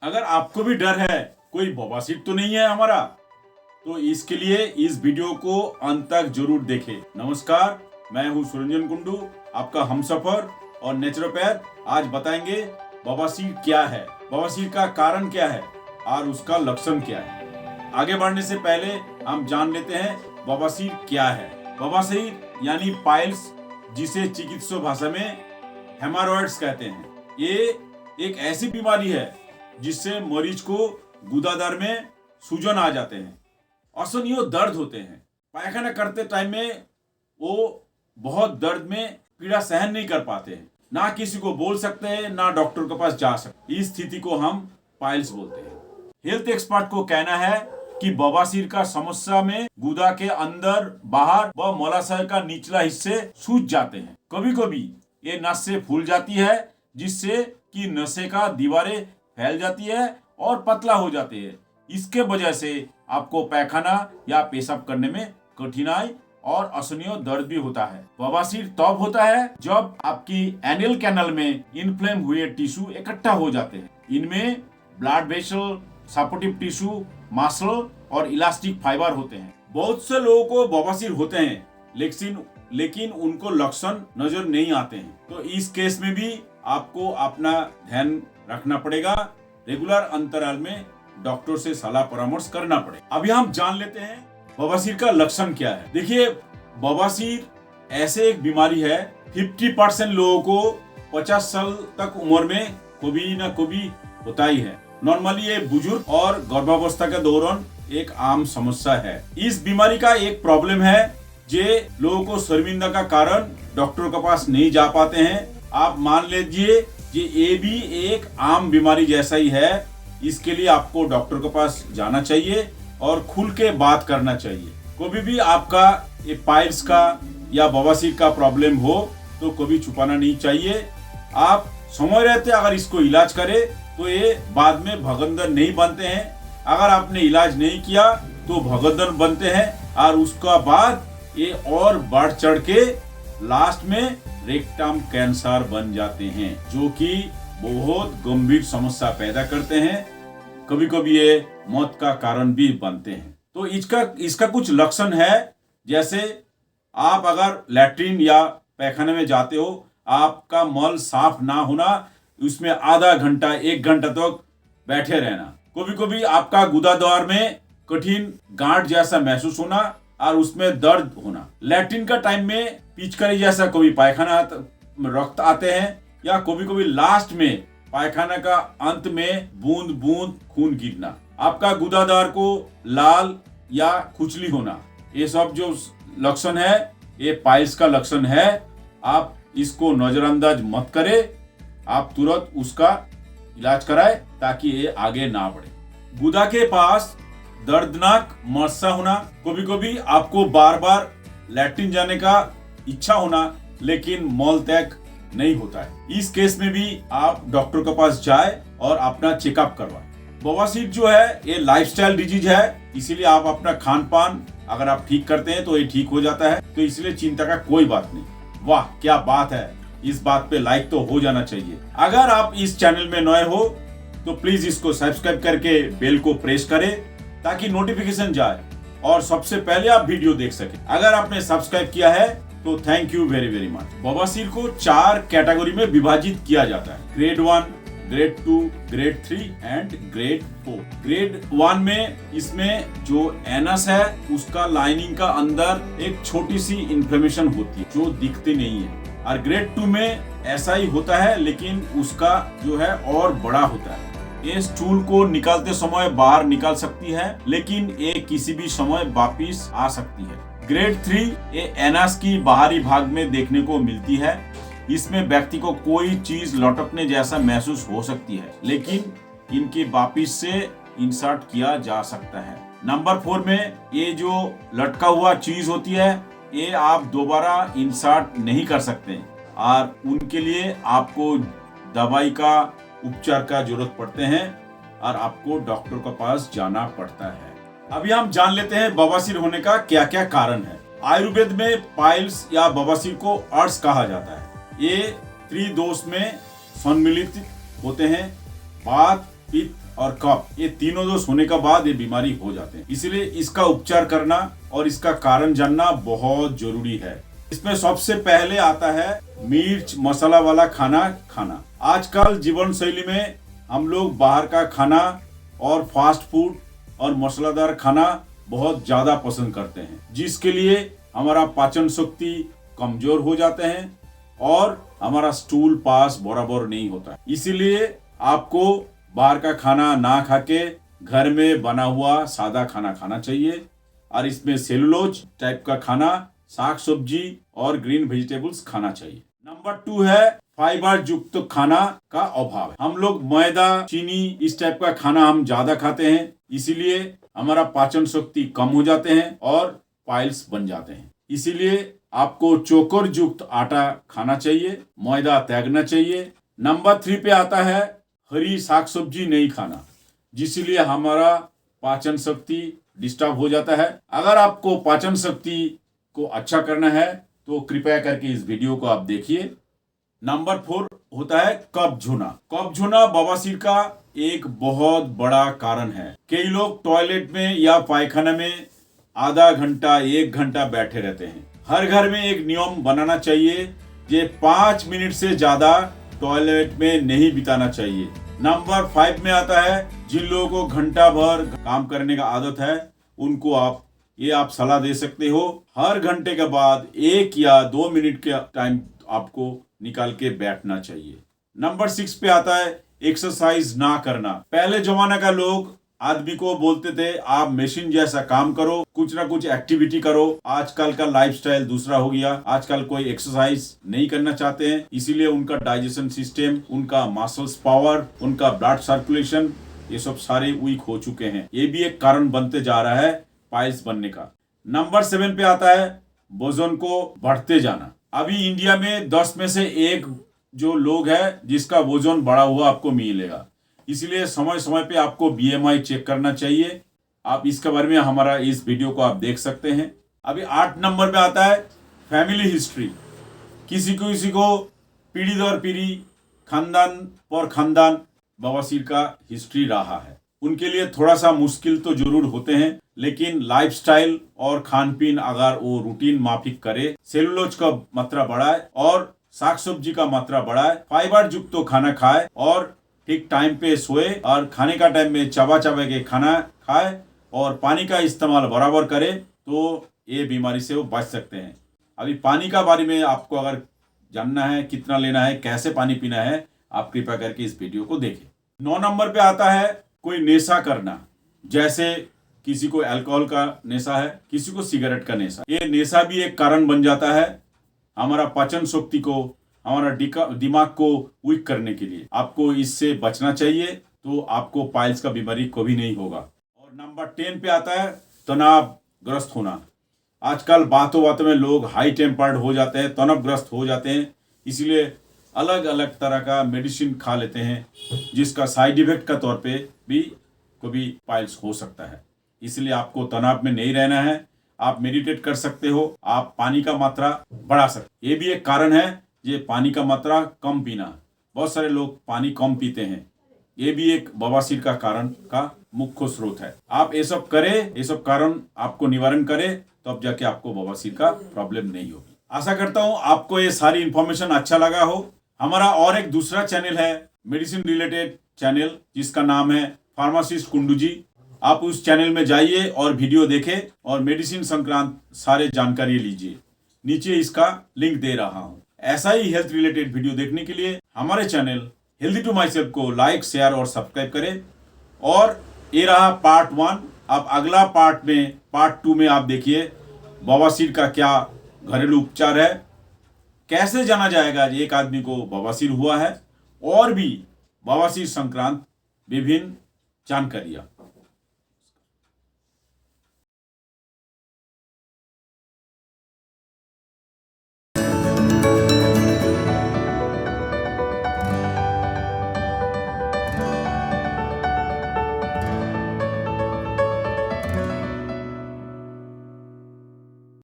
अगर आपको भी डर है कोई बवासीर तो नहीं है हमारा, तो इसके लिए इस वीडियो को अंत तक जरूर देखें। नमस्कार, मैं हूं सुरंजन कुंडू, आपका हमसफर और नेचुरोपैथ। आज बताएंगे बवासीर क्या है, बवासीर का कारण क्या है और उसका लक्षण क्या है। आगे बढ़ने से पहले हम जान लेते हैं बवासीर क्या है। बवासीर यानी पाइल्स, जिसे चिकित्सा भाषा में हेमरॉइड्स कहते हैं, ये एक ऐसी बीमारी है जिससे मरीज को गुदादार में सूजन आ जाते हैं, असहनीय दर्द होते हैं। पायखाना करते टाइम में वो बहुत दर्द में पीड़ा सहन नहीं कर पाते हैं, ना किसी को बोल सकते हैं, ना डॉक्टर के पास जा सकते। इस स्थिति को हम पाइल्स बोलते हैं। हेल्थ एक्सपर्ट को कहना है कि बवासीर का समस्या में गुदा के अंदर, बाहर व मूलाशय का निचला हिस्से सूज जाते हैं। कभी कभी ये नसें फूल जाती है, जिससे कि नसें का दीवारें फैल जाती है और पतला हो जाती है। इसके वजह से आपको पैखाना या पेशाब करने में कठिनाई और असहनीय दर्द भी होता है। बवासीर तब होता है जब आपकी एनियल कैनल में इन्फ्लेम हुए टिश्यू इकट्ठा हो जाते हैं। इनमें blood vessel, supportive tissue, muscle और इलास्टिक फाइबर होते हैं। बहुत से लोगों को बवासीर होते हैं, लेकिन उनको लक्षण नजर नहीं आते हैं। तो इस केस में भी आपको अपना ध्यान रखना पड़ेगा। रेगुलर अंतराल में डॉक्टर से सलाह परामर्श करना पड़ेगा। अभी हम जान लेते हैं बवासीर का लक्षण क्या है। देखिए, बवासीर ऐसे एक बीमारी है, 50% लोगों को 50 साल तक उम्र में कभी ना कभी होता ही है। नॉर्मली ये बुजुर्ग और गर्भावस्था के दौरान एक आम समस्या है। इस बीमारी का एक प्रॉब्लम है, जे लोगों को शर्मिंदा का कारण डॉक्टर के पास नहीं जा पाते हैं। आप मान लीजिए ये भी एक आम बीमारी जैसा ही है। इसके लिए आपको डॉक्टर के पास जाना चाहिए और खुल के बात करना चाहिए। कभी भी आपका ये पाइल्स का या बवासीर का प्रॉब्लम हो तो कभी छुपाना नहीं चाहिए। आप समय रहते अगर इसको इलाज करें तो ये बाद में भगंदर नहीं बनते हैं। अगर आपने इलाज नहीं किया तो भगंदर बनते हैं और उसका बाद ये और बढ़ चढ़ के लास्ट में रेक्टम कैंसर बन जाते हैं, जो कि बहुत गंभीर समस्या पैदा करते हैं। कभी कभी ये मौत का कारण भी बनते हैं। तो इसका कुछ लक्षण है, जैसे आप अगर लैट्रिन या पैखाने में जाते हो, आपका मल साफ ना होना, उसमें आधा घंटा 1 घंटा तक बैठे रहना। कभी कभी आपका गुदाद्वार में कठिन गांठ जैसा महसूस होना और उसमें दर्द होना। लैट्रिन का टाइम में पिचकारी जैसा कभी पायखाना रक्त आते हैं, या कभी कभी लास्ट में पायखाना का अंत में बूंद बूंद खून गिरना। आपका गुदाद्वार को लाल या खुजली होना, ये सब जो लक्षण है ये पाइल्स का लक्षण है। आप इसको नजरअंदाज मत करें, आप तुरंत उसका इलाज कराएं ताकि ये आगे ना बढ़े। गुदा के पास दर्दनाक मस्सा होना, कभी कभी आपको बार बार लैट्रिन जाने का इच्छा होना, लेकिन मल त्याग नहीं होता है। इस केस में भी आप डॉक्टर के पास जाए और अपना चेकअप करवाएं। बवासीर जो है ये लाइफस्टाइल डिजीज है, इसीलिए आप अपना खान पान अगर आप ठीक करते हैं तो ये ठीक हो जाता है। तो इसलिए चिंता का कोई बात नहीं। वाह क्या बात है, इस बात पे लाइक तो हो जाना चाहिए। अगर आप इस चैनल में नए हो तो प्लीज इसको सब्सक्राइब करके बेल को प्रेस करें ताकि नोटिफिकेशन जाए और सबसे पहले आप वीडियो देख सके। अगर आपने सब्सक्राइब किया है तो thank you very very much. बवासीर को 4 कैटेगरी में विभाजित किया जाता है, grade 1, grade 2, grade 3 and grade 4। Grade 1 में इसमें जो एनस है उसका लाइनिंग का अंदर एक छोटी सी इन्फ्लेमेशन होती है जो दिखती नहीं है, और ग्रेड 2 में ऐसा ही होता है लेकिन उसका जो है और बड़ा होता है। ये स्टूल को निकालते समय बाहर निकाल सकती है, लेकिन ये किसी भी समय वापिस आ सकती है। ग्रेड 3 ये एनस की बाहरी भाग में देखने को मिलती है। इसमें व्यक्ति को कोई चीज लटकने जैसा महसूस हो सकती है, लेकिन इनकी वापिस से इंसर्ट किया जा सकता है। नंबर 4 में ये जो लटका हुआ चीज होती है ये आप दोबारा इंसर्ट नहीं कर सकते, और उनके लिए आपको दवाई का उपचार का जरूरत पड़ते हैं और आपको डॉक्टर के पास जाना पड़ता है। अभी हम जान लेते हैं बवासीर होने का क्या क्या कारण है। आयुर्वेद में पाइल्स या बवासीर को अर्श कहा जाता है। ये त्रिदोष में सम्मिलित होते हैं, वात, पित्त और कफ, ये तीनों दोष होने के बाद ये बीमारी हो जाते हैं। इसलिए इसका उपचार करना और इसका कारण जानना बहुत जरूरी है। इसमें सबसे पहले आता है मिर्च मसाला वाला खाना खाना। आजकल जीवन शैली में हम लोग बाहर का खाना और फास्ट फूड और मसालेदार खाना बहुत ज्यादा पसंद करते हैं, जिसके लिए हमारा पाचन शक्ति कमजोर हो जाते हैं और हमारा स्टूल पास बराबर नहीं होता। इसीलिए आपको बाहर का खाना ना खा के घर में बना हुआ सादा खाना खाना चाहिए। और इसमें सेलुलोज टाइप का खाना, साग सब्जी और ग्रीन वेजिटेबल्स खाना चाहिए। नंबर 2 है फाइबर युक्त खाना का अभाव है। हम लोग मैदा, चीनी इस टाइप का खाना हम ज्यादा खाते हैं, इसीलिए हमारा पाचन शक्ति कम हो जाते हैं और पाइल्स बन जाते हैं। इसीलिए आपको चोकर युक्त आटा खाना चाहिए, मैदा त्यागना चाहिए। नंबर 3 पे आता है हरी साग सब्जी नहीं खाना, जिसलिए हमारा पाचन शक्ति डिस्टर्ब हो जाता है। अगर आपको पाचन शक्ति को अच्छा करना है तो कृपया करके इस वीडियो को आप देखिए। नंबर 4 होता है कब्ज होना। कब्ज होना बवासीर का एक बहुत बड़ा कारण है। कई लोग टॉयलेट में या पायखाना में आधा घंटा 1 घंटा बैठे रहते हैं। हर घर में एक नियम बनाना चाहिए, ये 5 मिनट से ज्यादा टॉयलेट में नहीं बिताना चाहिए। नंबर 5 में आता है जिन लोगों को घंटा भर काम करने का आदत है, उनको आप सलाह दे सकते हो, हर घंटे के बाद 1 या 2 मिनट का टाइम आपको निकाल के बैठना चाहिए। नंबर 6 पे आता है एक्सरसाइज ना करना। पहले जमाना का लोग आदमी को बोलते थे आप मशीन जैसा काम करो, कुछ ना कुछ एक्टिविटी करो। आजकल का लाइफस्टाइल दूसरा हो गया, आजकल कोई एक्सरसाइज नहीं करना चाहते हैं, इसीलिए उनका डाइजेशन सिस्टम, उनका मसल्स पावर, उनका ब्लड सर्कुलेशन, ये सब सारे वीक हो चुके हैं। ये भी एक कारण बनते जा रहा है पाइल्स बनने का। नंबर 7 पे आता है वजन को बढ़ते जाना। अभी इंडिया में 10 में से 1 जो लोग है जिसका वजन बढ़ा हुआ आपको मिलेगा। इसलिए समय समय पे आपको BMI चेक करना चाहिए। आप इसके बारे में हमारा इस वीडियो को आप देख सकते हैं। अभी 8 नंबर पे आता है फैमिली हिस्ट्री। किसी को पीढ़ी दर पीढ़ी, खानदान पर खानदान बवासीर का हिस्ट्री रहा है। उनके लिए थोड़ा सा मुश्किल तो जरूर होते हैं, लेकिन लाइफस्टाइल और खान पीन अगर वो रूटीन माफिक करे, सेलुलोज का मात्रा बढ़ाए और साग सब्जी का मात्रा बढ़ाए, फाइबर युक्त तो खाना खाए और ठीक टाइम पे सोए और खाने का टाइम में चबा चबा के खाना खाए और पानी का इस्तेमाल बराबर करे, तो ये बीमारी से वो बच सकते हैं। अभी पानी का बारे में आपको अगर जानना है, कितना लेना है, कैसे पानी पीना है, आप कृपया करके इस वीडियो को देखें। 9 नंबर पे आता है कोई नेशा करना। जैसे किसी को अल्कोहल का नेशा है, किसी को सिगरेट का नेशा। ये नेशा भी एक कारण बन जाता है हमारा पाचन शक्ति को, हमारा दिमाग को वीक करने के लिए। आपको इससे बचना चाहिए, तो आपको पाइल्स का बीमारी कभी नहीं होगा। और नंबर 10 पे आता है तनावग्रस्त होना। आजकल बातों बातों में लोग हाई टेम्पर्ड हो जाते हैं, तनावग्रस्त हो जाते हैं, इसलिए अलग अलग तरह का मेडिसिन खा लेते हैं, जिसका साइड इफेक्ट का तौर पे भी कभी पाइल्स हो सकता है। इसलिए आपको तनाव में नहीं रहना है, आप मेडिटेट कर सकते हो, आप पानी का मात्रा बढ़ा सकते। ये भी एक कारण है, ये पानी का मात्रा कम पीना। बहुत सारे लोग पानी कम पीते हैं, ये भी एक बवासीर का कारण का मुख्य स्रोत है। आप ये सब करें, ये सब कारण आपको निवारण करें, तब जाके आपको बवासीर का प्रॉब्लम नहीं होगी। आशा करता हूँ आपको ये सारी इंफॉर्मेशन अच्छा लगा हो। हमारा और एक दूसरा चैनल है मेडिसिन रिलेटेड चैनल, जिसका नाम है फार्मासिस्ट कुंडू जी। आप उस चैनल में जाइए और वीडियो देखें और मेडिसिन संक्रांत सारे जानकारी लीजिए। नीचे इसका लिंक दे रहा हूँ। ऐसा ही हेल्थ रिलेटेड वीडियो देखने के लिए हमारे channel healthy to myself को लाइक, शेयर और सब्सक्राइब करें। और ये रहा पार्ट 1। अब अगला पार्ट 2 में आप देखिए बवासीर का क्या घरेलू उपचार है, कैसे जाना जाएगा एक आदमी को बवासीर हुआ है, और भी बवासीर संक्रांत विभिन्न जानकारियां।